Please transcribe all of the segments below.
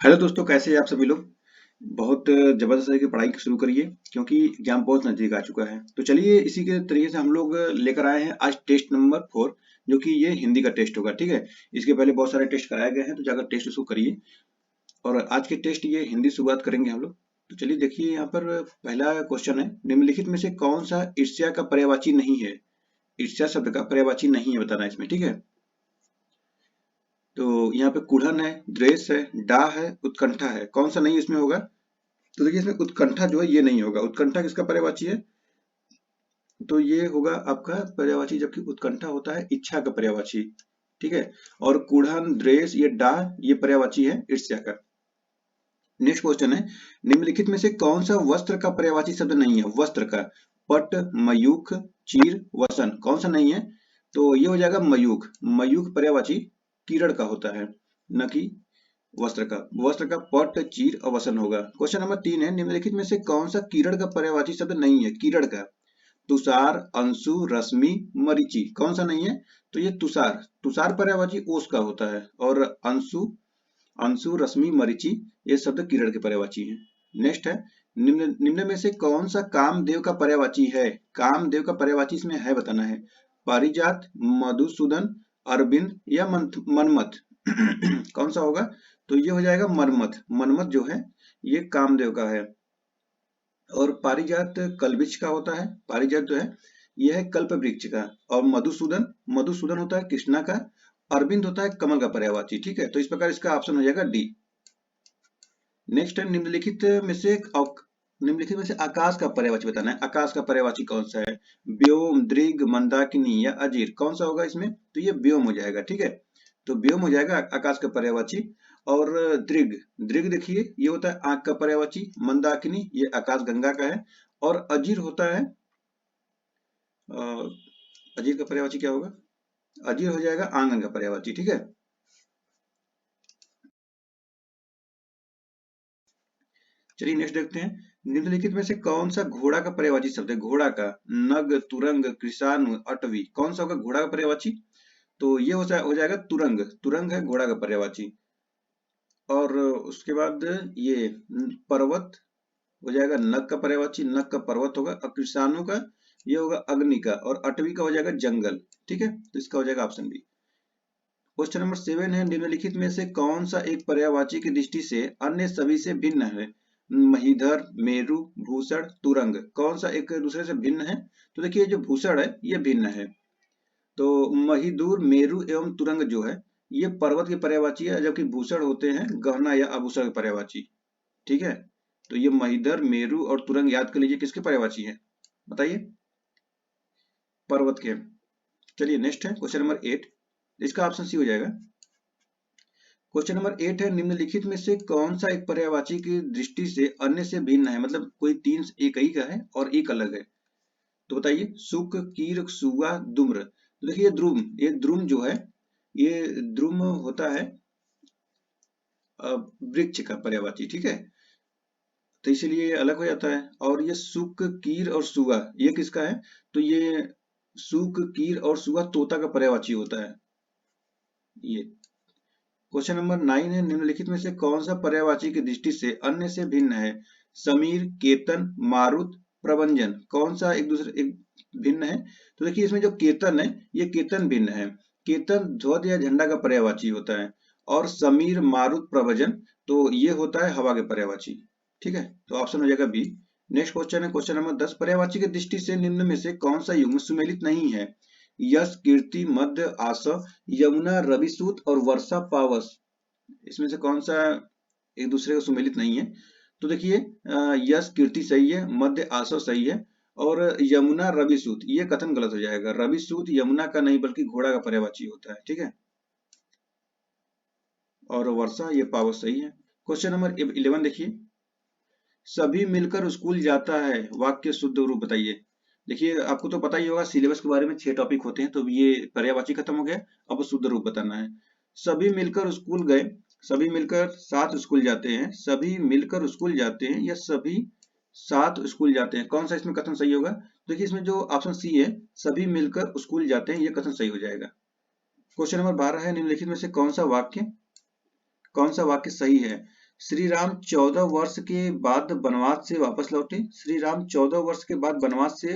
Hello दोस्तों, कैसे हैं आप सभी लोग। बहुत जबरदस्त तरीके की पढ़ाई शुरू करिए क्योंकि एग्जाम बहुत नजदीक आ चुका है। तो चलिए इसी के तरीके से हम लोग लेकर आए हैं आज टेस्ट नंबर 4, जो कि ये हिंदी का टेस्ट होगा। ठीक है, इसके पहले बहुत सारे टेस्ट कराए गए हैं, तो जाकर टेस्ट उसको करिए। और आज के टेस्ट ये हिंदी शुरुआत करेंगे हम लोग। तो चलिए देखिए, यहाँ पर पहला क्वेश्चन है, निम्नलिखित में से कौन सा ईर्ष्या का पर्यायवाची नहीं है। ईर्ष्या शब्द का पर्यायवाची नहीं है बताना है इसमें। ठीक है, तो यहाँ पे कुढ़न है, द्वेष है, डाह है, उत्कंठा है। कौन सा नहीं इसमें होगा? तो देखिए, इसमें उत्कंठा जो है ये नहीं होगा। उत्कंठा किसका पर्यायवाची है? तो ये होगा आपका पर्यायवाची, जबकि उत्कंठा होता है इच्छा का पर्यायवाची। ठीक है, और कुढ़न, द्वेष, ये डाह, ये पर्यायवाची है ईर्ष्या का। नेक्स्ट क्वेश्चन है, निम्नलिखित में से कौन सा वस्त्र का पर्यायवाची शब्द नहीं है? वस्त्र का पट, मयूख, चीर, वसन, कौन सा नहीं है? तो ये हो जाएगा मयूख। मयूख पर्यायवाची कीड़ड़ का होता है, न कि वस्त्र का। वस्त्र का पट, चीर और वसन होगा। क्वेश्चन नंबर 3 है, निम्नलिखित में से कौन सा कीड़ड़ का पर्यायवाची शब्द नहीं है? कीड़ड़ का तुषार, अंशु, रश्मि, मरीचि, कौन सा नहीं है? तो ये तुषार। तुषार पर्यायवाची ओस का होता है, और अंशु, अंशु, रश्मि, मरीचि, ये शब्द कीड़ड़ के पर्यायवाची हैं। नेक्स्ट है, निम्न निम्न में से कौन सा कामदेव का पर्यायवाची है? कामदेव का पर्यायवाची इसमें है बताना है। पारिजात, मधुसूदन, अरविंद या मनमथ। कौन सा होगा? तो ये हो जाएगा मनमथ। मनमथ जो है ये कामदेव का है। और पारिजात कल्विच का होता है। पारिजात जो है यह है कल्प वृक्ष का। और मधुसूदन, मधुसूदन होता है कृष्णा का। अरविंद होता है कमल का पर्यायवाची। ठीक है, तो इस प्रकार इसका ऑप्शन हो जाएगा डी। नेक्स्ट है, निम्नलिखित में से आकाश का पर्यायवाची बताना है। आकाश का पर्यायवाची कौन सा है? व्योम, दृग, मंदाकिनी या अजीर, कौन सा होगा इसमें? तो ये व्योम हो जाएगा। ठीक है, तो व्योम हो जाएगा आकाश का पर्यायवाची। और दृग, दृग देखिए ये होता है आंख का पर्यायवाची। मंदाकिनी ये आकाश गंगा का है। और अजीर होता है अजीर का पर्यायवाची क्या होगा? अजीर हो जाएगा आंगन का पर्यायवाची। ठीक है, चलिए नेक्स्ट देखते हैं, निम्नलिखित में से कौन सा घोड़ा का पर्यायवाची शब्द है? घोड़ा का नग, तुरंग, कृषाणु, अटवी, कौन सा होगा घोड़ा का पर्यायवाची? तो ये हो जाएगा तुरंग। तुरंग है घोड़ा का पर्यायवाची। और उसके बाद ये पर्वत हो जाएगा नग का पर्यायवाची। नग का पर्वत होगा। और कृषाणु का ये होगा अग्नि का। और अटवी का हो जाएगा जंगल। ठीक है, तो इसका हो जाएगा ऑप्शन बी। क्वेश्चन नंबर 7 है, निम्नलिखित में से कौन सा एक पर्यायवाची की दृष्टि से अन्य सभी से भिन्न है? महीधर, मेरु, भूषण, तुरंग, कौन सा एक दूसरे से भिन्न है? तो देखिए जो भूषण है ये भिन्न है। तो महीधुर, मेरु एवं तुरंग जो है ये पर्वत के पर्यायवाची है, जबकि भूषण होते हैं गहना या आभूषण के पर्यायवाची। ठीक है, तो ये महीधर, मेरु और तुरंग याद कर लीजिए किसके पर्यायवाची है, बताइए। पर्वत के। चलिए नेक्स्ट है क्वेश्चन नंबर 8, इसका ऑप्शन सी हो जाएगा। क्वेश्चन नंबर 8 है, निम्नलिखित में से कौन सा एक पर्यायवाची की दृष्टि से अन्य से भिन्न है? मतलब कोई तीन एक ही का है और एक अलग है। तो बताइए, शुक, कीर, सुगा, दुम्र। तो देखिए द्रुम, ये द्रुम जो है ये द्रुम होता है वृक्ष का पर्यायवाची। ठीक है, तो इसीलिए ये अलग हो जाता है। और ये शुक, कीर और सुगा ये किसका है? तो ये शुक, कीर और सुगा तोता का पर्यायवाची होता है ये। क्वेश्चन नंबर 9 है, निम्नलिखित में से कौन सा पर्यायवाची की दृष्टि से अन्य से भिन्न है? समीर, केतन, मारुत, प्रभंजन, कौन सा एक दूसरे एक भिन्न है? तो देखिए इसमें जो केतन है ये केतन भिन्न है। केतन ध्वज या झंडा का पर्यायवाची होता है। और समीर, मारुत, प्रभंजन तो ये होता है हवा के पर्यायवाची। ठीक है, तो ऑप्शन हो जाएगा बी। नेक्स्ट क्वेश्चन है क्वेश्चन नंबर 10, पर्यायवाची की दृष्टि से निम्न में से कौन सा युग्म सुमेलित नहीं है? यश, कीर्ति, मध्य, आशा, यमुना, रविसूत और वर्षा, पावस, इसमें से कौन सा एक दूसरे को सुमेलित नहीं है? तो देखिए यश, कीर्ति सही है, मध्य, आशा सही है, और यमुना, रविसूत ये कथन गलत हो जाएगा। रविसूत यमुना का नहीं बल्कि घोड़ा का पर्यायवाची होता है। ठीक है, और वर्षा ये पावस सही है। क्वेश्चन नंबर 11 देखिए, सभी मिलकर स्कूल जाता है, वाक्य शुद्ध रूप बताइए। देखिए आपको तो पता ही होगा सिलेबस के बारे में 6 टॉपिक होते हैं, तो ये पर्यायवाची खत्म हो गया। अब शुद्ध रूप बताना है। सभी मिलकर स्कूल गए, सभी मिलकर साथ स्कूल जाते हैं, सभी मिलकर स्कूल जाते हैं, या सभी साथ स्कूल जाते हैं, कौन सा इसमें कथन सही होगा? देखिए इसमें जो ऑप्शन सी है सभी मिलकर स्कूल जाते हैं, ये कथन सही हो जाएगा। क्वेश्चन नंबर 12 है, निम्नलिखित में से कौन सा वाक्य सही है? श्री राम 14 वर्ष के बाद वनवास से वापस लौटे। श्री राम 14 वर्ष के बाद वनवास से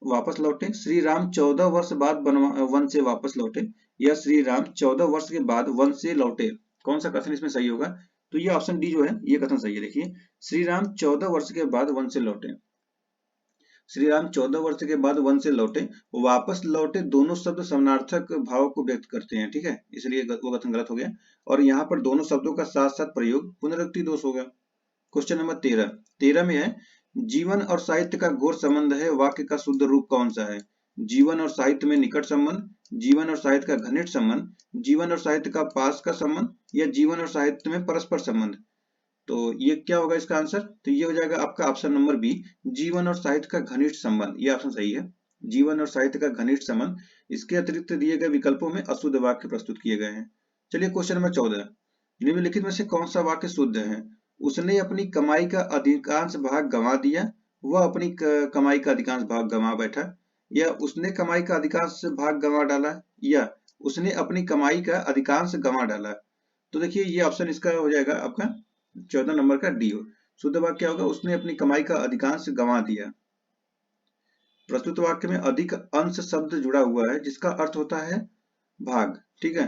वापस लौटे। श्री राम 14 वर्ष बाद वन से वापस लौटे, या श्री राम 14 वर्ष के बाद वन से लौटे। कौन सा कथन इसमें सही होगा? तो ये ऑप्शन डी जो है ये कथन सही है। देखिए, श्री राम 14 वर्ष के बाद वन से लौटे। श्री राम 14 वर्ष के बाद वन से लौटे, वापस लौटे दोनों शब्द समानार्थक भाव को व्यक्त करते हैं, ठीक है, इसलिए वो कथन गलत हो गया। और यहाँ पर दोनों शब्दों का साथ साथ प्रयोग पुनरुक्ति दोष होगा। क्वेश्चन नंबर 13 में है, जीवन और साहित्य का घोर संबंध है, वाक्य का शुद्ध रूप कौन सा है? जीवन और साहित्य में निकट संबंध, जीवन और साहित्य का घनिष्ठ संबंध, जीवन और साहित्य का पास का संबंध, या जीवन और साहित्य में परस्पर संबंध। तो ये क्या होगा इसका आंसर? तो ये हो जाएगा आपका ऑप्शन नंबर बी, जीवन और साहित्य का घनिष्ठ संबंध। ये ऑप्शन सही है, जीवन और साहित्य का घनिष्ठ संबंध। इसके अतिरिक्त दिए गए विकल्पों में अशुद्ध वाक्य प्रस्तुत किए गए हैं। चलिए क्वेश्चन नंबर 14, निम्नलिखित में से कौन सा वाक्य शुद्ध है? उसने अपनी कमाई का अधिकांश भाग गंवा दिया, वह अपनी कमाई का अधिकांश भाग गंवा बैठा, या उसने कमाई का अधिकांश भाग गंवा डाला, या उसने अपनी कमाई का अधिकांश गंवा डाला। तो देखिए ये ऑप्शन इसका हो जाएगा आपका 14 नंबर का डी हो। शुद्ध वाक्य क्या होगा? उसने अपनी कमाई का अधिकांश गंवा दिया। प्रस्तुत वाक्य में अधिक अंश शब्द जुड़ा हुआ है जिसका अर्थ होता है भाग, ठीक है।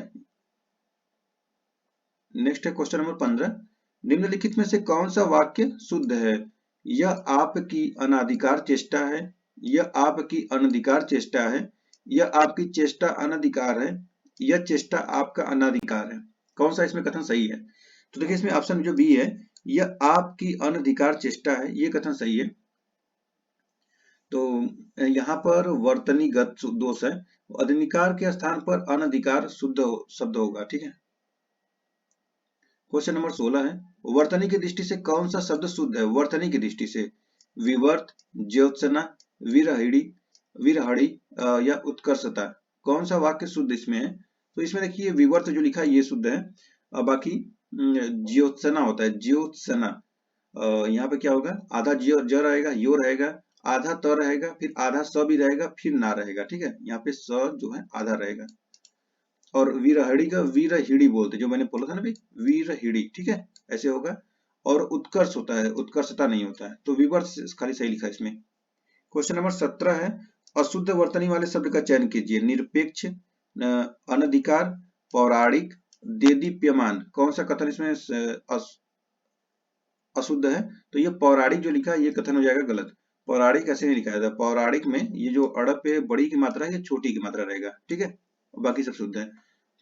नेक्स्ट है क्वेश्चन नंबर 15, निम्नलिखित में से कौन सा वाक्य शुद्ध है? यह आपकी अनाधिकार चेष्टा है, यह आपकी अनधिकार चेष्टा है, यह आपकी चेष्टा अनधिकार है, यह चेष्टा आपका अनाधिकार है। कौन सा इसमें कथन सही है? तो देखिए इसमें ऑप्शन जो बी है, यह आपकी अनधिकार चेष्टा है, ये कथन सही है। तो यहाँ पर वर्तनीगत दोष है, अधिकार के स्थान पर अनधिकार शुद्ध शब्द होगा, ठीक है। क्वेश्चन नंबर 16 है, वर्तनी की दृष्टि से कौन सा शब्द शुद्ध है? वर्तनी की दृष्टि से विवर्त, ज्योत्सना, विरहड़ी, विरहड़ी या उत्कर्षता, कौन सा वाक्य शुद्ध इसमें है? तो इसमें देखिए विवर्त जो लिखा है ये शुद्ध है, बाकी ज्योत्सना होता है, ज्योत्सना, यहाँ पे क्या होगा? आधा ज रहेगा, यो रहेगा, आधा त रहेगा, फिर आधा स भी रहेगा, फिर ना रहेगा, ठीक है। यहाँ पे स जो है आधा रहेगा। और वीरहड़ी का वीरहिड़ी बोलते, जो मैंने बोला था ना भाई, वीरहिड़ी, ठीक है, ऐसे होगा। और उत्कर्ष होता है, उत्कर्षता नहीं होता है। तो विवर्त खाली सही लिखा है इसमें। क्वेश्चन नंबर 17 है, अशुद्ध वर्तनी वाले शब्द का चयन कीजिए। निरपेक्ष, अनधिकार, पौराणिक, देदीप्यमान, कौन सा कथन इसमें अशुद्ध है? तो ये पौराणिक जो लिखा है ये कथन हो जाएगा गलत। पौराणिक ऐसे नहीं लिखा जाता, पौराणिक में ये जो अड़प पे बड़ी की मात्रा है ये छोटी की मात्रा रहेगा, ठीक है, बाकी सब शुद्ध है।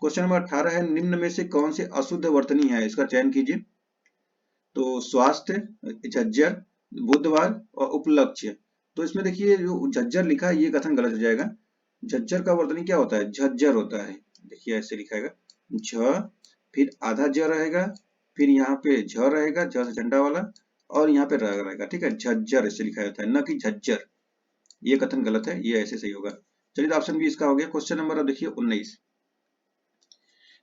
क्वेश्चन नंबर 18 है, निम्न में से कौन से अशुद्ध वर्तनी है? इसका चयन कीजिए। तो स्वास्थ्य, झज्जर, बुधवार और उपलक्ष्य। तो इसमें देखिए जो झज्जर लिखा है ये कथन गलत हो जाएगा। झज्जर का वर्तनी क्या होता है? झज्जर होता है। देखिए ऐसे लिखाएगा, झ फिर आधा ज रहेगा, फिर यहाँ पे झ रहेगा, झ से झंडा वाला, और यहाँ पे र रहेगा, ठीक है। झज्जर ऐसे लिखा जाता है, न कि झज्जर। ये कथन गलत है, ये ऐसे सही होगा। चलिए तो ऑप्शन बी इसका हो गया। क्वेश्चन नंबर अब देखिए 19,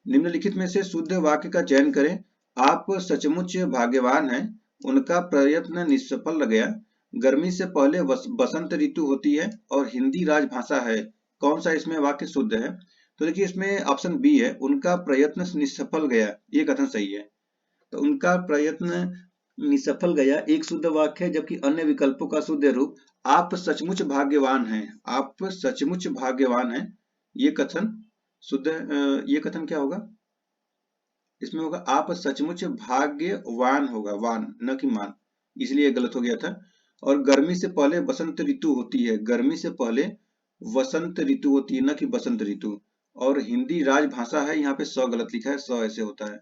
निम्नलिखित में से शुद्ध वाक्य का चयन करें। आप सचमुच भाग्यवान हैं, उनका प्रयत्न निष्फल गया, गर्मी से पहले बसंत ऋतु होती है, और हिंदी राजभाषा है। कौन सा इसमें वाक्य शुद्ध है? तो देखिए इसमें ऑप्शन बी है, उनका प्रयत्न निष्फल गया, ये कथन सही है। तो उनका प्रयत्न निष्फल गया एक शुद्ध वाक्य है, जबकि अन्य विकल्पों का शुद्ध रूप आप सचमुच भाग्यवान हैं, आप सचमुच भाग्यवान हैं, ये कथन शुद्ध। ये कथन क्या होगा? इसमें होगा आप सचमुच भाग्यवान होगा, वान न कि मान, इसलिए गलत हो गया था। और गर्मी से पहले बसंत ऋतु होती है, गर्मी से पहले वसंत ऋतु होती है, न कि बसंत ऋतु। और हिंदी राजभाषा है, यहाँ पे स गलत लिखा है, स ऐसे होता है।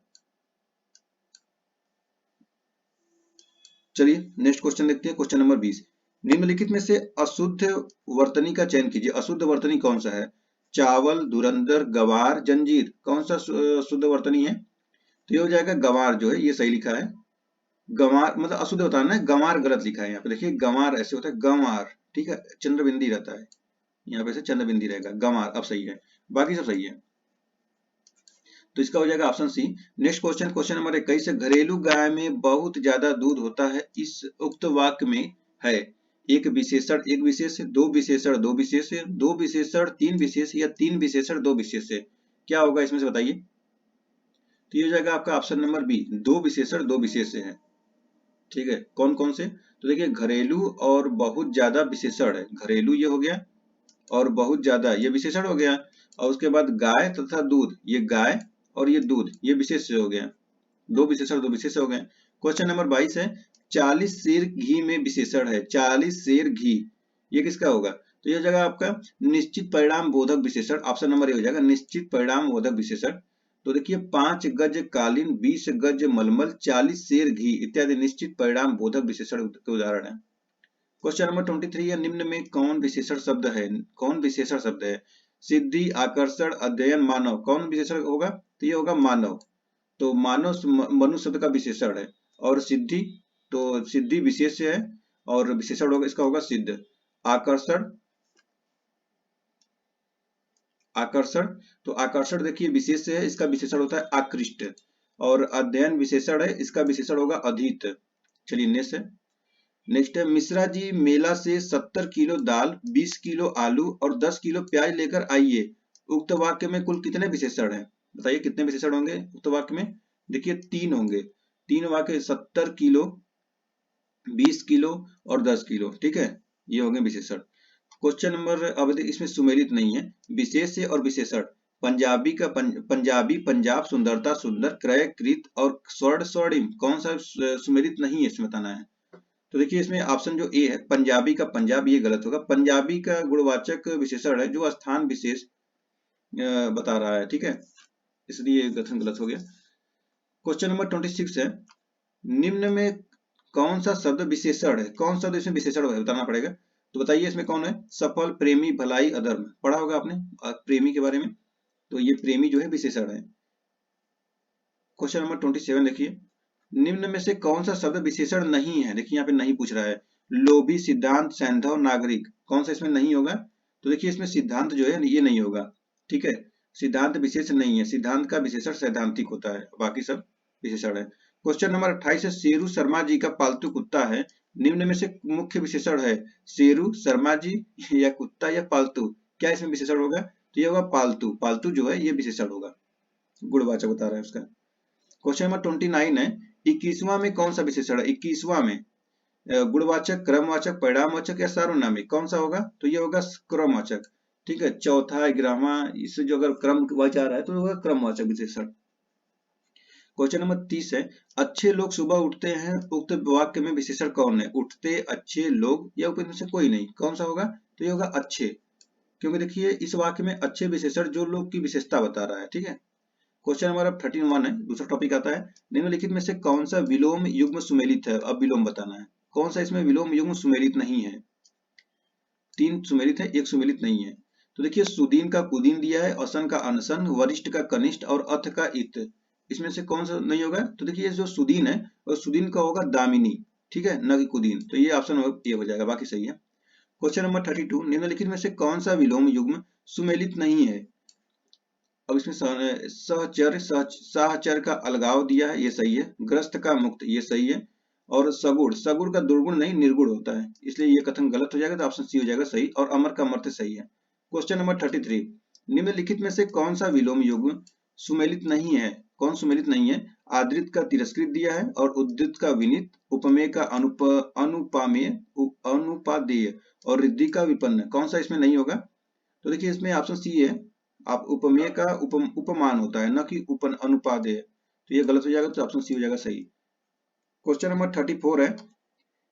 चलिए नेक्स्ट क्वेश्चन देखते हैं। क्वेश्चन नंबर 20, निम्नलिखित में से अशुद्ध वर्तनी का चयन कीजिए। अशुद्ध वर्तनी कौन सा है? चावल, धुरंधर, गवार, जंजीर, कौन सा शुद्ध वर्तनी है? तो ये हो जाएगा गंवार, जो है ये सही लिखा है। गंवार मतलब अशुद्ध होता है ना, गंवार गलत लिखा है यहाँ पे। देखिए गंवार ऐसे होता है, गंवार, ठीक है, चंद्रबिंदी रहता है, यहाँ पे से चंद्रबिंदी रहेगा, गंवार। अब सही है, बाकी सब सही है, तो इसका हो जाएगा option C. Next question, question number 21 है, घरेलू गाय में बहुत ज्यादा दूध होता है, इस उक्त वाक्य में है एक विशेषण एक विशेष, दो विशेषण दो विशेष, दो विशेषण तीन विशेष, या तीन विशेषण दो विशेष। क्या होगा इसमें से बताइए? तो ये हो जाएगा आपका ऑप्शन नंबर बी, दो विशेषण दो विशेष्य है। ठीक है, कौन कौन से? तो देखिए घरेलू और बहुत ज्यादा विशेषण है, घरेलू ये हो गया और बहुत ज्यादा ये विशेषण हो गया, और उसके बाद गाय तथा दूध, ये गाय और ये दूध ये विशेष हो गया, दो विशेषण दो विशेष हो गए। क्वेश्चन नंबर 22 है, 40 सेर घी में विशेषण है, 40 सेर घी, ये किसका होगा? तो ये हो जाएगा आपका निश्चित परिणाम बोधक विशेषण, ऑप्शन नंबर ए हो जाएगा निश्चित परिणाम बोधक विशेषण। तो देखिए 5 गज कालीन, 20 गज मलमल, 40 सेर घी इत्यादि निश्चित परिणाम बोधक विशेषण के उदाहरण है। क्वेश्चन नंबर 23 है, निम्न में कौन विशेषण शब्द है? कौन विशेषण शब्द है? सिद्धि, आकर्षण, अध्ययन, मानव, कौन विशेषण होगा? तो ये होगा मानव। तो मानव मनु शब्द का विशेषण है, और सिद्धि, तो सिद्धि विशेष है और विशेषण होगा इसका होगा सिद्ध। आकर्षण, आकर्षण, तो आकर्षण देखिए विशेष है, इसका विशेषण होता है आकृष्ट, और अध्ययन विशेषण है, इसका विशेषण होगा अधीत। चलिए नेक्स्ट है, मिश्रा जी मेला से 70 किलो दाल, 20 किलो आलू और 10 किलो प्याज लेकर आइए, उक्त वाक्य में कुल कितने विशेषण हैं? बताइए कितने विशेषण होंगे उक्त वाक्य में? देखिए 3 होंगे, 3 वाक्य, 70 किलो, 20 किलो और 10 किलो, ठीक है, ये होंगे विशेषण। क्वेश्चन नंबर, अब इसमें सुमेलित नहीं है, विशेष और विशेषण, पंजाबी का पंजाबी, पंजाब, सुंदरता, सुंदर, क्रय, कृत और स्वर्ण, स्वर्णिम, कौन सा सुमेलित नहीं है इसमें बताना है। तो देखिए इसमें ऑप्शन जो ए है पंजाबी का पंजाब, ये गलत होगा, पंजाबी का गुणवाचक विशेषण है जो स्थान विशेष बता रहा है, ठीक है, इसलिए कथन गलत हो गया। क्वेश्चन नंबर 26 है, निम्न में कौन सा शब्द विशेषण है? कौन शब्द इसमें विशेषण है बताना पड़ेगा। तो बताइए इसमें कौन है? सफल, प्रेमी, भलाई, अधर्म, पढ़ा होगा आपने प्रेमी के बारे में, तो ये प्रेमी जो है विशेषण है। क्वेश्चन नंबर 27 देखिए, निम्न में से कौन सा शब्द विशेषण नहीं है? देखिए यहाँ पे नहीं पूछ रहा है, लोभी, सिद्धांत, सैंधव, नागरिक, कौन सा इसमें नहीं होगा? तो देखिए इसमें सिद्धांत जो है ये नहीं होगा, ठीक है, सिद्धांत विशेष नहीं है, सिद्धांत का विशेषण सैद्धांतिक होता है, बाकी सब विशेषण है। क्वेश्चन नंबर 28 है, शेरू शर्मा जी का पालतू कुत्ता है, निम्न में से मुख्य विशेषण है, शेरू, शर्मा जी या कुत्ता या पालतू, क्या इसमें विशेषण होगा? तो ये होगा पालतू, पालतू जो है ये विशेषण होगा, गुणवाचक बता रहा है उसका। क्वेश्चन नंबर 29 है, 21वां में कौन सा विशेषण है? 21वां में गुणवाचक, क्रमवाचक, परिणामवाचक या सार्वनामिक, कौन सा होगा? तो ये होगा क्रमवाचक, ठीक है, चौथा, 11वां, इससे जो अगर क्रम वाच आ रहा है तो होगा क्रमवाचक विशेषण। क्वेश्चन नंबर 30 है, अच्छे लोग सुबह उठते हैं, उक्त वाक्य में विशेषण कौन है? उठते, अच्छे, लोग या उपमें से कोई नहीं, कौन सा होगा? तो ये होगा अच्छे, क्योंकि देखिए इस वाक्य में अच्छे विशेषण जो लोग की विशेषता बता रहा है, ठीक है। क्वेश्चन नंबर 31 है, दूसरा टॉपिक आता है, निम्नलिखित में से कौन सा विलोम युग्म सुमेलित है? अब विलोम बताना है, कौन सा इसमें विलोम युग्म सुमेलित नहीं है? 3 सुमेलित है, 1 सुमेलित नहीं है। तो देखिए सुदीन का कुदीन दिया है, असन का अनसन, वरिष्ठ का कनिष्ठ और अथ का इत, इसमें से कौन सा नहीं होगा? तो देखिए जो सुदीन है और सुदीन का होगा दामिनी, ठीक है, न कि कुदीन, तो ये ऑप्शन ए हो जाएगा, बाकी सही है। क्वेश्चन नंबर 32, निम्नलिखित में से कौन सा विलोम युग्म सुमेलित नहीं है? अब इसमें सहचर, सहचर का अलगाव दिया है, ये सही है, ग्रस्त का मुक्त, ये सही है, और सगुण, सगुण का दुर्गुण नहीं निर्गुण होता है, इसलिए ये कथन गलत हो जाएगा, तो ऑप्शन सी हो जाएगा सही, और अमर का अमर्त्य सही है। क्वेश्चन नंबर 33, निम्नलिखित में से कौन सा विलोम युग्म सुमेलित नहीं है? कौन सुमेलित नहीं है? आदृत का तिरस्कृत दिया है, और उद्धृत का विनित, उपमेय का अनुपामेय, अनुपादेय और रिद्धि का विपन्न, कौन सा इसमें नहीं होगा? तो देखिए इसमें ऑप्शन सी है, आप उपमेय का उपमान होता है, न कि अनुपादेय, तो ये गलत हो जाएगा, तो ऑप्शन सी हो जाएगा सही। क्वेश्चन नंबर 34 है,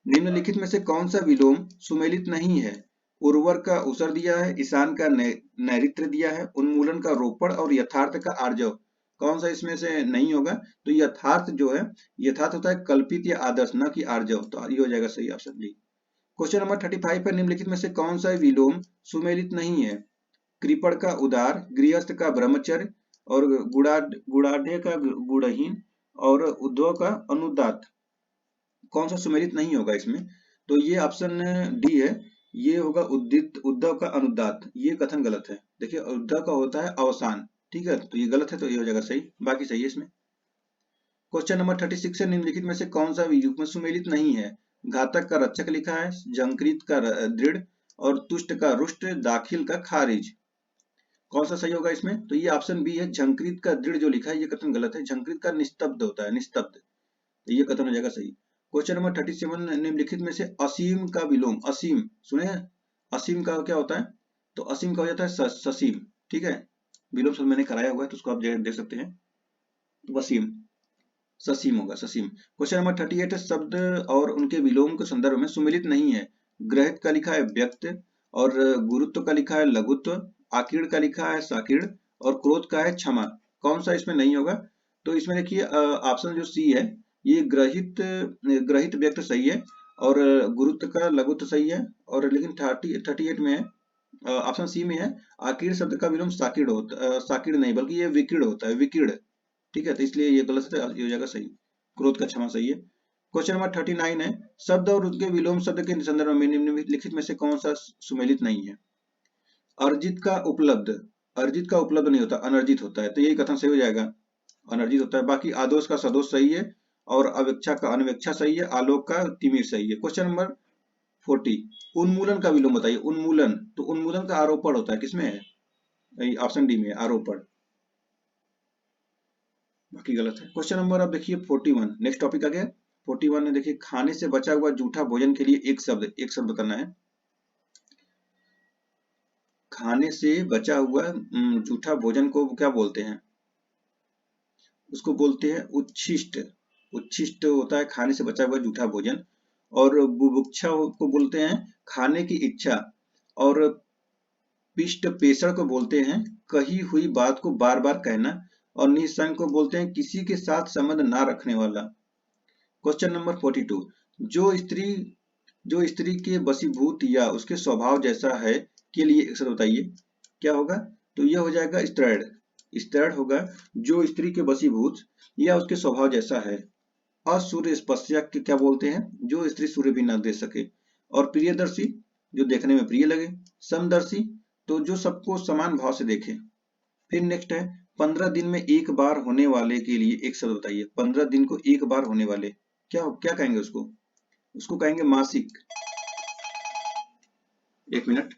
निम्नलिखित में से कौन सा विलोम सुमेलित नहीं है? उर्वर का उसर दिया है, ईशान का नैऋत्य दिया है, उन्मूलन का रोपण और यथार्थ का आर्जव, कौन सा इसमें से नहीं होगा? तो यथार्थ जो है, यथार्थ होता है कल्पित या आदर्श, न कि आर्जव, तो ये हो जाएगा सही ऑप्शन डी। क्वेश्चन नंबर 35 है, निम्नलिखित में से कौन सा विलोम सुमेलित नहीं है? कृपण का उदार, गृहस्थ का ब्रह्मचर्य और गुणाढ़ का गुणहीन और उद्धव का अनुदात, कौन सा सुमेलित नहीं होगा इसमें? तो ये ऑप्शन डी है, ये होगा उद्धव का अनुदात, ये कथन गलत है, देखिए उद्धव का होता है अवसान, ठीक है, तो ये गलत है, तो ये हो जाएगा सही, बाकी सही है इसमें। क्वेश्चन नंबर 36 है, निम्नलिखित में से कौन सा युग्म सुमेलित नहीं है? घातक का रक्षक लिखा है, जंकृत का दृढ़ और तुष्ट का रुष्ट, दाखिल का खारिज, कौन सा सही होगा इसमें? तो ये ऑप्शन बी है, झंकृत का दृढ़ जो लिखा है ये कथन गलत है, झंकृत का निस्तब्ध होता है, निस्तब्ध, तो ये कथन हो जाएगा सही। क्वेश्चन नंबर 37, निम्नलिखित में से असीम का विलोम, असीम सुने हैं? असीम का क्या होता है? तो असीम का हो जाता है ससीम, ठीक है, विलोम शब्द मैंने कराया हुआ है तो उसको आप देख सकते हैं, तो वसीम, ससीम होगा, ससीम। क्वेश्चन नंबर 38 है, शब्द और उनके विलोम के संदर्भ में सुमेलित नहीं है। ग्रहित का लिखा है व्यक्त, और गुरुत्व का लिखा है लघुत्व, आकीर्ण का लिखा है साकीर्ण, और क्रोध का है क्षमा। कौन सा इसमें नहीं होगा? तो इसमें देखिए ऑप्शन जो सी है, ये ग्रहित ग्रहित व्यक्त सही है, और गुरुत्व का लघुत्व सही है, और लेकिन 38 में है, ऑप्शन सी में है, आकीर्ण शब्द का विलोम साकीर्ण होता, साकीर्ण नहीं बल्कि ये विकीर्ण होता है, विकीर्ण, ठीक है, तो इसलिए ये गलत है, ये हो जाएगा सही, क्रोध का क्षमा सही है। क्वेश्चन नंबर 39 है, शब्द और उनके विलोम शब्द के संदर्भ में निम्नलिखित में से कौन सा सुमेलित नहीं है? अर्जित का उपलब्ध, अर्जित का उपलब्ध नहीं होता, अनर्जित होता है, तो यही कथन सही हो जाएगा, अनर्जित होता है। बाकी आदोष का सदोष सही है, और अवेक्षा का अनवेक्षा सही है, आलोक का तिमिर सही है। क्वेश्चन नंबर 40, उन्मूलन का विलोम बताइए, उन्मूलन, तो उन्मूलन का आरोपण होता है, किसमें है? ऑप्शन डी में, आरोपण, बाकी गलत है। क्वेश्चन नंबर अब देखिए 41, नेक्स्ट टॉपिक आ गया 41 में, देखिए खाने से बचा हुआ जूठा भोजन के लिए एक शब्द बताना है। खाने से बचा हुआ जूठा भोजन को क्या बोलते हैं? उसको बोलते हैं उच्छिष्ट, उच्छिष्ट होता है खाने से बचा हुआ जूठा भोजन, और बुभुक्षा को बोलते हैं खाने की इच्छा, और पिष्ट पेषण को बोलते हैं कही हुई बात को बार बार कहना, और निसंग को बोलते हैं किसी के साथ संबंध ना रखने वाला। क्वेश्चन नंबर 42, जो स्त्री के वशीभूत या उसके स्वभाव जैसा है के लिए एक शब्द बताइए, क्या होगा? तो यह हो जाएगा स्त्रैण, स्त्रैण होगा, जो स्त्री के वशीभूत या उसके स्वभाव जैसा है। असूर्य स्पर्शिया के क्या बोलते हैं? जो स्त्री सूर्य भी न देख सके। और प्रियदर्शी, जो देखने में प्रिय लगे। समदर्शी, तो जो सबको समान भाव से देखे। फिर नेक्स्ट है 15 दिन में एक बार होने वाले के लिए एक शब्द बताइए, 15 दिन को एक बार होने वाले, क्या क्या कहेंगे उसको? उसको कहेंगे मासिक। एक मिनट।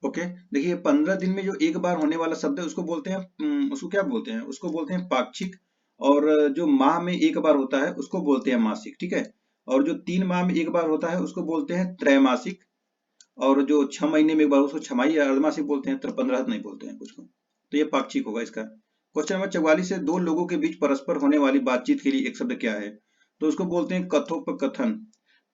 ओके, देखिए 15 दिन में जो एक बार होने वाला शब्द है उसको बोलते हैं उसको क्या बोलते हैं? उसको बोलते हैं पाक्षिक। और जो माह में एक बार होता है उसको बोलते हैं मासिक, ठीक है। और जो 3 माह में एक बार होता है उसको बोलते हैं त्रैमासिक। और जो 6 महीने में एक बार उसको छमाही या अर्धमासिक बोलते हैं, 15 नहीं बोलते हैं कुछ को, तो ये पाक्षिक होगा इसका। क्वेश्चन नंबर 44 है, दो लोगों के बीच परस्पर होने वाली बातचीत के लिए एक शब्द क्या है? तो उसको बोलते हैं कथोपकथन।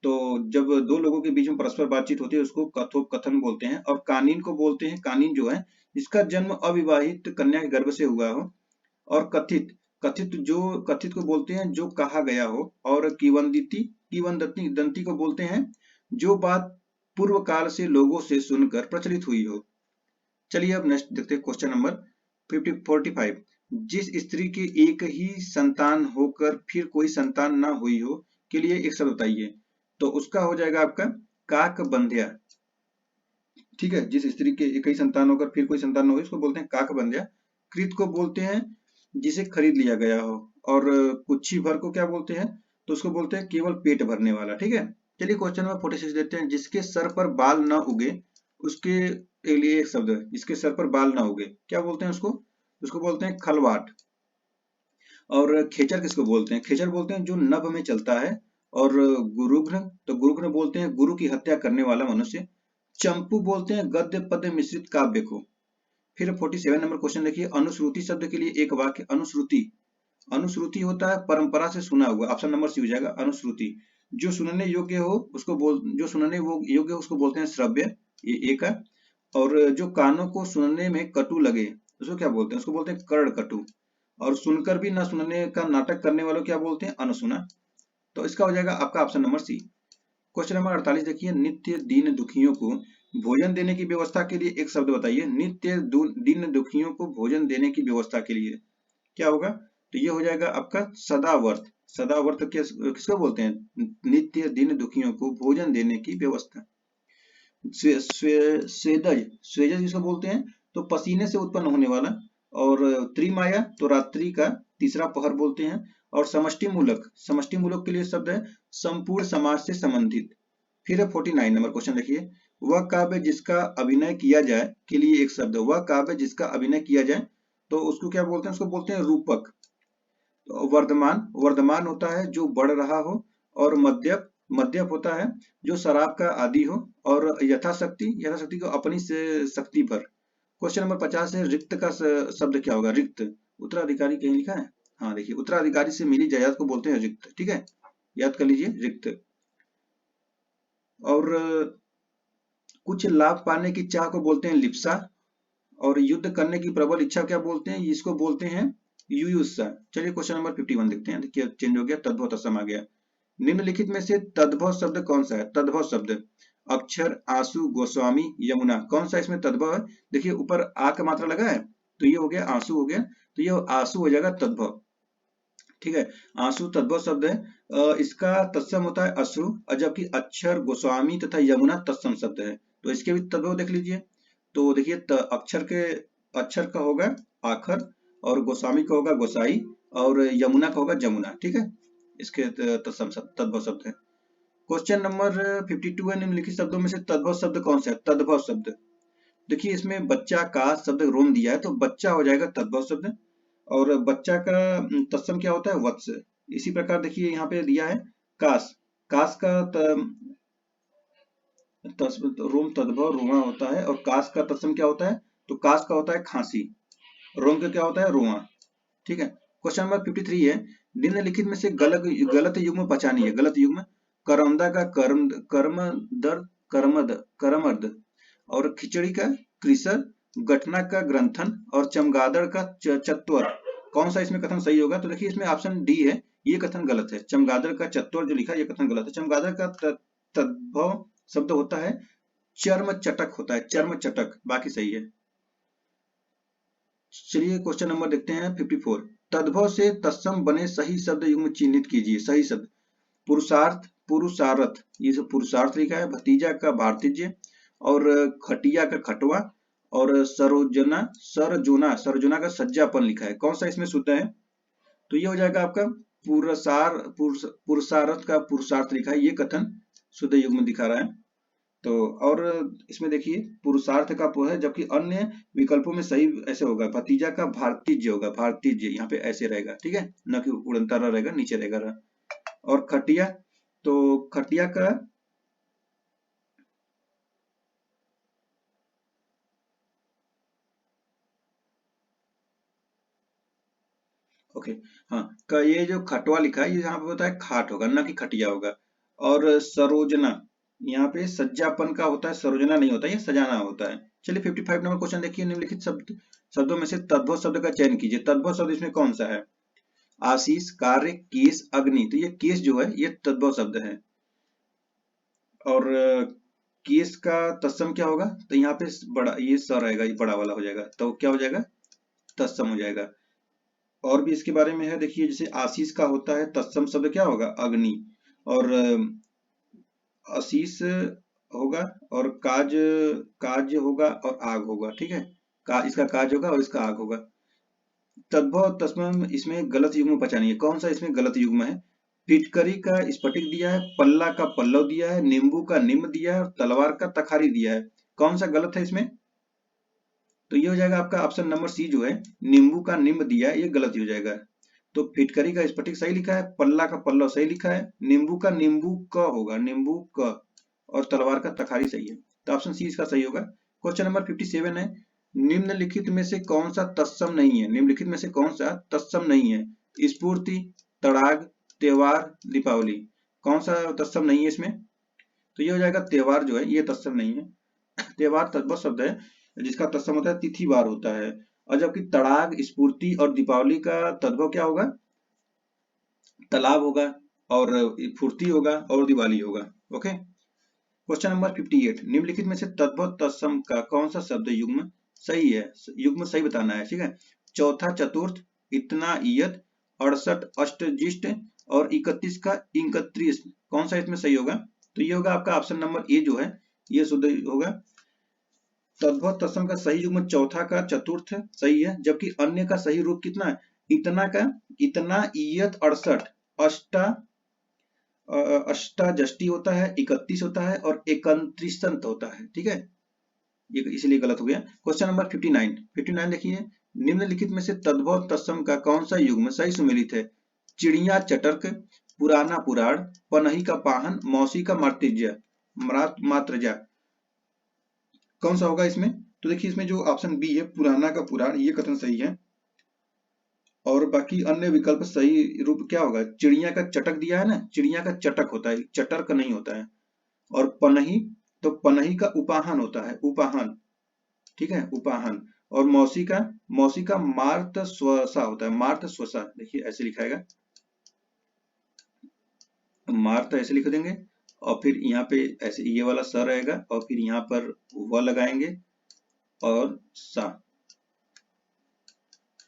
तो जब दो लोगों के बीच में परस्पर बातचीत होती है उसको कथोपकथन बोलते हैं। और कानीन को बोलते हैं, कानीन जो है जिसका जन्म अविवाहित कन्या के गर्भ से हुआ हो। और कथित, कथित को बोलते हैं जो कहा गया हो। और किवंदिती, किवंदंती को बोलते हैं जो बात पूर्व काल से लोगों से सुनकर प्रचलित हुई हो। चलिए अब नेक्स्ट देखते हैं क्वेश्चन नंबर 45। जिस स्त्री के एक ही संतान होकर फिर कोई संतान ना हुई हो के लिए एक शब्द बताइए। तो उसका हो जाएगा आपका काकबंध्या, ठीक है। जिस स्त्री के एक ही संतान होकर फिर कोई संतान न हो उसको बोलते हैं काकबंध्या। कृत को बोलते हैं जिसे खरीद लिया गया हो। और कुच्छी भर को क्या बोलते हैं? तो उसको बोलते हैं केवल पेट भरने वाला, ठीक है। चलिए क्वेश्चन नंबर 46 देते हैं, जिसके सर पर बाल न उगे उसके लिए एक शब्द है, जिसके सर पर बाल न उगे क्या बोलते हैं उसको? उसको बोलते हैं खलवाट। और खेचर किसको बोलते हैं? खेचर बोलते हैं जो नभ में चलता है। और गुरुघ्न, तो गुरुघ्न बोलते हैं गुरु की हत्या करने वाला मनुष्य। चंपू बोलते हैं गद्य पद्य मिश्रित काव्य को। फिर 47 नंबर क्वेश्चन देखिए, अनुश्रुति शब्द के लिए एक वाक्य। अनुश्रुति, अनुश्रुति होता है परंपरा से सुना हुआ, ऑप्शन नंबर सी हो जाएगा अनुश्रुति। जो सुनने योग्य हो उसको जो सुनने वो योग्य हो उसको बोलते हैं श्रव्य, ये एक है। और जो कानों को सुनने में कटु लगे उसको क्या बोलते हैं? उसको बोलते हैं कर्ण कटु। और सुनकर भी न सुनने का नाटक करने वालों क्या बोलते हैं? अनसुना। तो इसका हो जाएगा आपका option number C. Question number 48 देखिए, नित्य दीन दुखियों को भोजन देने की व्यवस्था के लिए एक शब्द बताइए। नित्य दीन दुखियों को भोजन देने की व्यवस्था के लिए क्या होगा? तो ये हो जाएगा आपका सदावर्त। सदावर्त किसको बोलते हैं? नित्य दीन दुखियों को भोजन देने की व्यवस्था। स्वेदज, स्वेदज किसको बोलते हैं? तो पसीने से उत्पन्न होने वाला। और त्रिमाया तो रात्रि का तीसरा पहर बोलते हैं। और समष्टि मूलक, समष्टि मूलक के लिए शब्द है संपूर्ण समाज से संबंधित। फिर है 49 नंबर क्वेश्चन देखिए, वह काव्य जिसका अभिनय किया जाए के लिए एक शब्द। वह काव्य जिसका अभिनय किया जाए तो उसको क्या बोलते हैं? उसको बोलते हैं रूपक। तो वर्धमान, वर्धमान होता है जो बढ़ रहा हो। और मध्यप, मध्यप होता है जो शराब का आदि हो। और यथाशक्ति, यथाशक्ति को अपनी से शक्ति भर। क्वेश्चन नंबर 50 है, रिक्त का शब्द क्या होगा? रिक्त, उत्तराधिकारी कहीं लिखा है? हाँ देखिए, उत्तराधिकारी से मिली जायदाद को बोलते हैं रिक्त। ठीक है, याद कर लीजिए रिक्त। और कुछ लाभ पाने की चाह को बोलते हैं लिप्सा। और युद्ध करने की प्रबल इच्छा क्या बोलते हैं? इसको बोलते हैं युयुत्सा। चलिए क्वेश्चन नंबर 51 देखते हैं। देखिए चेंज हो गया, तद्भव तत्सम आ गया। निम्नलिखित में से तद्भव शब्द कौन सा है? तद्भव शब्द, अक्षर, आंसू, गोस्वामी, यमुना, कौन सा इसमें तद्भव है? देखिए ऊपर आ का मात्रा लगा है तो ये हो गया आंसू हो गया, तो ये आंसू हो जाएगा तद्भव। ठीक है, आंसू तद्भव शब्द है। इसका तत्सम होता है अश्रु, और जबकि अक्षर, गोस्वामी तथा यमुना तत्सम शब्द है। तो इसके भी तद्भव देख लीजिए। तो देखिए अक्षर का होगा आखर, और गोस्वामी का होगा गोसाई, और यमुना का होगा जमुना। ठीक है, इसके तत्सम तद्भव शब्द है। क्वेश्चन नंबर 52 है, निम्नलिखित शब्दों में से तद्भव शब्द कौन सा है? तद्भव शब्द देखिए, इसमें बच्चा का शब्द रोम दिया है तो बच्चा हो जाएगा तद्भव शब्द। और बच्चा का तत्सम क्या होता है? वत्स। इसी प्रकार देखिए यहाँ पे दिया है कास, कास का रोम तद्भव रोमा होता है। और कास का तत्सम क्या होता है? तो कास का होता है खांसी, रोम का क्या होता है? रोमा। ठीक है, क्वेश्चन नंबर 53 है, निम्नलिखित में से गलत युग्म पहचानिए। गलत युग्म, करमदा का कर्मदर, करमर्द। और खिचड़ी का कृसर, घटना का ग्रंथन, और चमगादड़ का चत्वर। कौन सा इसमें कथन सही होगा? तो देखिए इसमें ऑप्शन डी है, ये कथन गलत है। चमगादड़ का चत्वर जो लिखा है ये कथन गलत है। चमगादड़ का तद्भव शब्द होता है चर्म चटक, होता है चर्म चटक, बाकी सही है। चलिए क्वेश्चन नंबर देखते हैं 54, तद्भव से तत्सम बने सही शब्द युग्म चिन्हित कीजिए। सही शब्द, पुरुषार्थ, पुरुषारथ, ये सब पुरुषार्थ लिखा है। भतीजा का भारतीय, और खटिया का खटवा, और सरोजना, सरजोना, सरजोना का सज्जापन लिखा है। कौन सा इसमें शुद्ध है? तो ये हो जाएगा आपका पुरुषार्थ का पुरुषार्थ लिखा है, ये कथन शुद्ध युग्म दिखा रहा है। तो और इसमें देखिए पुरुषार्थ का है, जबकि अन्य विकल्पों में सही ऐसे होगा, भतीजा का भारतीय होगा, भारतीय यहाँ पे ऐसे रहेगा। ठीक है, न कि उड़नतारा रहेगा, नीचे रहेगा। और खटिया, तो खटिया का ओके, हाँ का ये जो खटवा लिखा है ये यहाँ पे होता है खाट होगा, ना कि खटिया होगा। और सरोजना, यहाँ पे सज्जापन का होता है, सरोजना नहीं होता, ये सजाना होता है। चलिए 55 नंबर क्वेश्चन देखिए, निम्नलिखित शब्दों में से तद्भव शब्द का चयन कीजिए। तद्भव शब्द इसमें कौन सा है? आशीष, कार्य, केस, अग्नि। तो ये केस जो है ये तद्भव शब्द है। और केस का तत्सम क्या होगा? तो यहाँ पे बड़ा, ये स रहेगा, ये बड़ा वाला हो जाएगा, तो क्या हो जाएगा? तत्सम हो जाएगा। और भी इसके बारे में है, देखिए जैसे आशीष का होता है तत्सम शब्द क्या होगा? अग्नि। और आशीष होगा, और काज, काज होगा, और आग होगा। ठीक है, इसका काज होगा और इसका आग होगा। तद्भव तत्सम, इसमें गलत युग्म पहचानिए। कौन सा इसमें गलत युग्म है? फिटकरी का स्फटिक दिया है, पल्ला का पल्लव दिया है, नींबू का निम्ब दिया है, और तलवार का तखारी दिया है। कौन सा गलत है इसमें? तो ये हो जाएगा आपका ऑप्शन नंबर सी जो है, नींबू का निम्ब दिया है, ये गलत ही हो जाएगा। तो फिटकरी का स्फटिक सही लिखा है, पल्ला का पल्लव सही लिखा है, नींबू का नींबू क होगा, नींबू क, और तलवार का तखारी सही है। तो ऑप्शन सी इसका सही होगा। क्वेश्चन नंबर 57 है, निम्नलिखित में से कौन सा तत्सम नहीं है? निम्नलिखित में से कौन सा तत्सम नहीं है? स्फूर्ति, तड़ाग, त्योहार, दीपावली। कौन सा तत्सम नहीं है इसमें? तो ये हो जाएगा त्योहार जो है ये तत्सम नहीं है। त्योहार तद्भव शब्द है जिसका तत्सम होता है तिथिवार होता है। और जबकि तड़ाग, स्फूर्ति और दीपावली का तद्भव क्या होगा? तालाब होगा। और फुर्ती होगा और दिवाली होगा। ओके, क्वेश्चन नंबर 58, निम्नलिखित में से तद्भव तत्सम का कौन सा शब्द युग्म सही है? युग्म सही बताना है, ठीक है। चौथा चतुर्थ, इतना इयत, 68 अष्टजिष्ट और 31 का 31, कौन सा इसमें सही होगा? तो ये होगा आपका ऑप्शन नंबर ए जो है, ये शुद्ध होगा। तद्भव तत्सम का सही युग्म चौथा का चतुर्थ सही है, जबकि अन्य का सही रूप कितना है? इतना का इतना इयत 68, अष्टा अष्टाजष्टी होता है, 31 होता है और 31 होता है, ठीक है, ये इसलिए गलत हो गया। क्वेश्चन नंबर 59 देखिए, निम्नलिखित में से तद्भव तत्सम का कौन सा युग्म सही सुमेलित है? चिड़िया चटर्क, पुराना पुराण, पनही का पाहन, मौसी का मातृजा, मात्रजा, कौन सा होगा इसमें? तो देखिए इसमें जो ऑप्शन बी है पुराना का पुराण, ये कथन सही है और बाकी अन्य विकल्प सही रूप क्या होगा? चिड़िया का चटक दिया है ना, चिड़िया का चटक होता है, चटर्क नहीं होता है। और पनही, तो पनही का उपाहन होता है, उपाहन, ठीक है, उपाहन। और मौसी का मार्त स्वसा होता है, मार्त स्वसा, देखिए ऐसे लिखाएगा, मार्त ऐसे लिख देंगे और फिर यहाँ पे ऐसे ये वाला स रहेगा और फिर यहाँ पर व लगाएंगे और सा,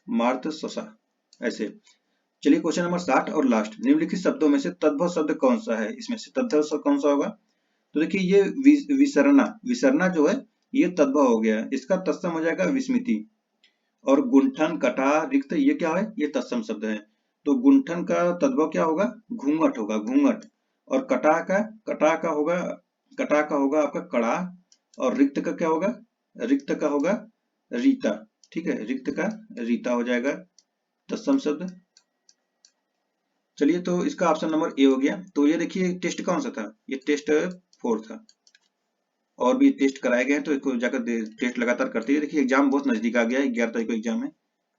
मार्त स्वसा, ऐसे। चलिए क्वेश्चन नंबर 60 और लास्ट, निम्नलिखित शब्दों में से तद्भव शब्द कौन सा है? इसमें से तद्भव शब्द कौन सा होगा? तो देखिए ये विसरना, विसरना जो है ये तद्भव हो गया, इसका तत्सम हो जाएगा विस्मृति। और गुंठन, कटाह, रिक्त, ये क्या है? ये तत्सम शब्द है। तो गुंठन का तद्भव क्या होगा? घूंघट होगा, घूंघट। और कटाह का होगा आपका कड़ाह। और रिक्त का क्या होगा? रिक्त का होगा रीता, ठीक है, रिक्त का रीता हो जाएगा तत्सम शब्द। चलिए तो इसका ऑप्शन नंबर ए हो गया। तो ये देखिए टेस्ट कौन सा था? ये टेस्ट 4 था, और भी टेस्ट कराए गए हैं, तो इसको जाकर टेस्ट लगातार करते हैं। देखिए एग्जाम बहुत नजदीक आ गया है, 11 तारीख को एग्जाम है,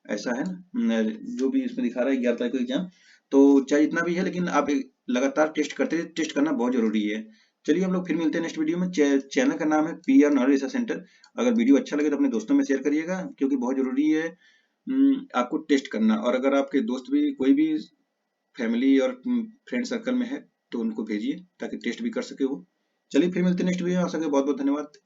ऐसा है ना, जो भी इसमें दिखा रहा है 11 तारीख को एग्जाम। तो चाहे इतना भी है लेकिन आप लगातार टेस्ट करते हैं, टेस्ट करना बहुत जरूरी है। चलिए हम लोग फिर मिलते हैं नेक्स्ट वीडियो में। चैनल का नाम है पीआर नॉलेज रिसर्च सेंटर। अगर वीडियो अच्छा लगे तो अपने दोस्तों में शेयर करिएगा, क्योंकि बहुत जरूरी है आपको टेस्ट करना। और अगर आपके दोस्त भी कोई भी फैमिली और फ्रेंड सर्कल में है तो उनको भेजिए ताकि टेस्ट भी कर सके वो। चलिए फिर मिलते हैं नेक्स्ट वीडियो में, आ सके बहुत बहुत धन्यवाद।